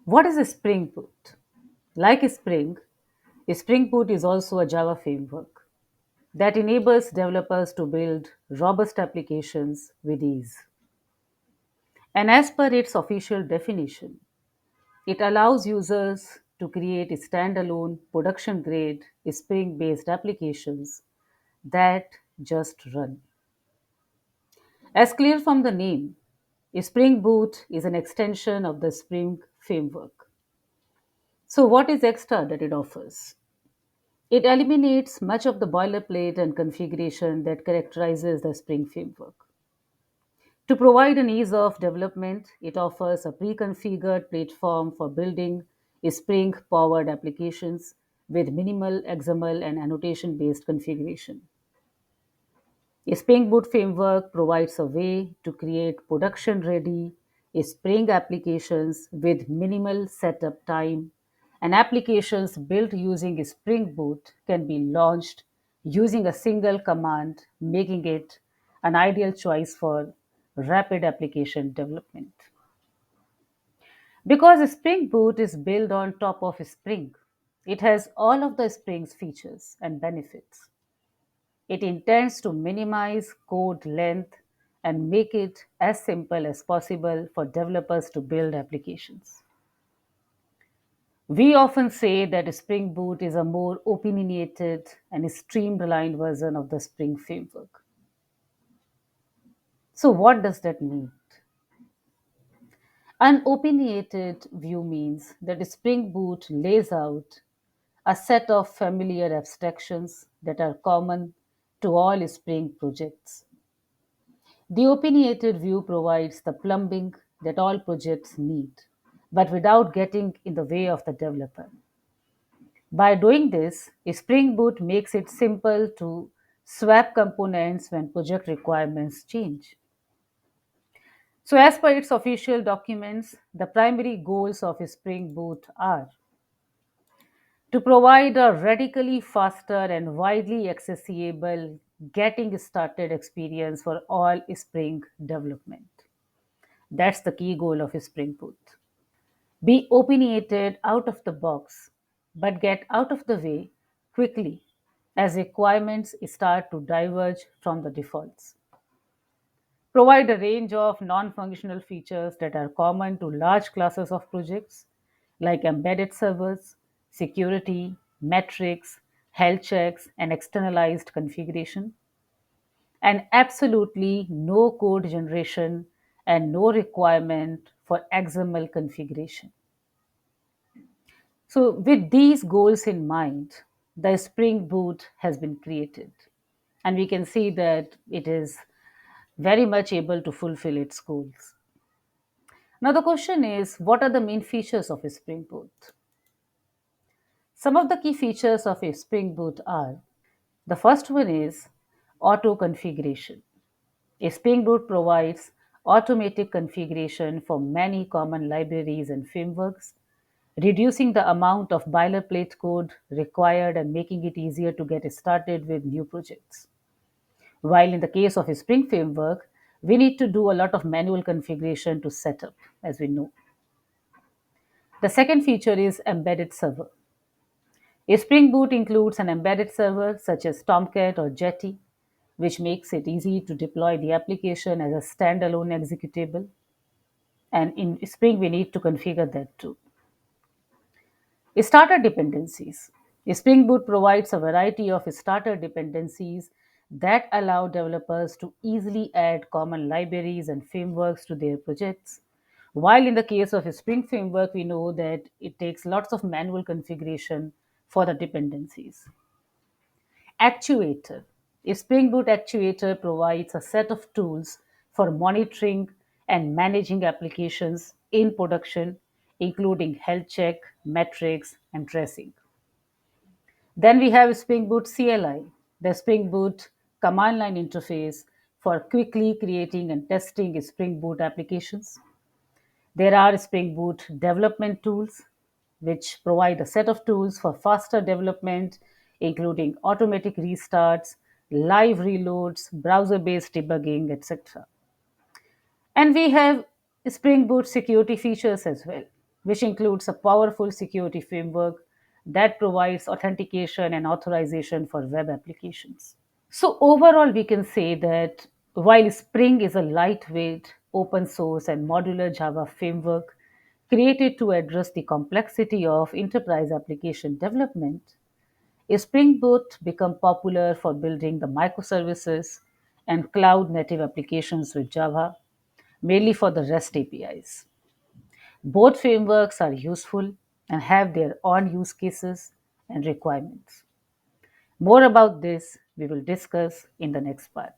What is a Spring Boot? Like Spring, a Spring Boot is also a Java framework that enables developers to build robust applications with ease. And as per its official definition, it allows users to create standalone, production grade, Spring based applications that just run. As clear from the name, Spring Boot is an extension of the Spring framework. So, what is extra that it offers? It eliminates much of the boilerplate and configuration that characterizes the Spring framework. To provide an ease of development, it offers a pre-configured platform for building Spring-powered applications with minimal XML and annotation-based configuration. A Spring Boot framework provides a way to create production-ready Spring applications with minimal setup time, and applications built using Spring Boot can be launched using a single command, making it an ideal choice for rapid application development. Because Spring Boot is built on top of Spring, it has all of the Spring's features and benefits. It intends to minimize code length and make it as simple as possible for developers to build applications. We often say that Spring Boot is a more opinionated and streamlined version of the Spring framework. So, what does that mean? An opinionated view means that Spring Boot lays out a set of familiar abstractions that are common to all Spring projects. The opinionated view provides the plumbing that all projects need, but without getting in the way of the developer. By doing this, Spring Boot makes it simple to swap components when project requirements change. So, as per its official documents, the primary goals of Spring Boot are to provide a radically faster and widely accessible getting started experience for all Spring development. That's the key goal of Spring Boot. Be opinionated out of the box, but get out of the way quickly as requirements start to diverge from the defaults. Provide a range of non functional features that are common to large classes of projects like embedded servers, security, metrics, health checks, and externalized configuration, and absolutely no code generation and no requirement for XML configuration. So, with these goals in mind, the Spring Boot has been created, and we can see that it is very much able to fulfill its goals. Now, the question is what are the main features of a Spring Boot? Some of the key features of a Spring Boot are the first one is auto configuration. A Spring Boot provides automatic configuration for many common libraries and frameworks, reducing the amount of boilerplate code required and making it easier to get started with new projects. While in the case of a Spring framework, we need to do a lot of manual configuration to set up, as we know. The second feature is embedded server. A Spring Boot includes an embedded server such as Tomcat or Jetty, which makes it easy to deploy the application as a standalone executable. And in Spring, we need to configure that too. Starter dependencies. Spring Boot provides a variety of starter dependencies that allow developers to easily add common libraries and frameworks to their projects. While in the case of a Spring Framework, we know that it takes lots of manual configuration for the dependencies. Actuator. A Spring Boot actuator provides a set of tools for monitoring and managing applications in production, including health check, metrics, and tracing. Then we have Spring Boot CLI, the Spring Boot command line interface for quickly creating and testing Spring Boot applications. There are Spring Boot development tools, which provide a set of tools for faster development, including automatic restarts, live reloads, browser based debugging, etc. And we have Spring Boot security features as well. which includes a powerful security framework that provides authentication and authorization for web applications. So, overall, we can say that while Spring is a lightweight, open source, and modular Java framework created to address the complexity of enterprise application development, Spring Boot became popular for building the microservices and cloud native applications with Java, mainly for the REST APIs. Both frameworks are useful and have their own use cases and requirements. More about this we will discuss in the next part.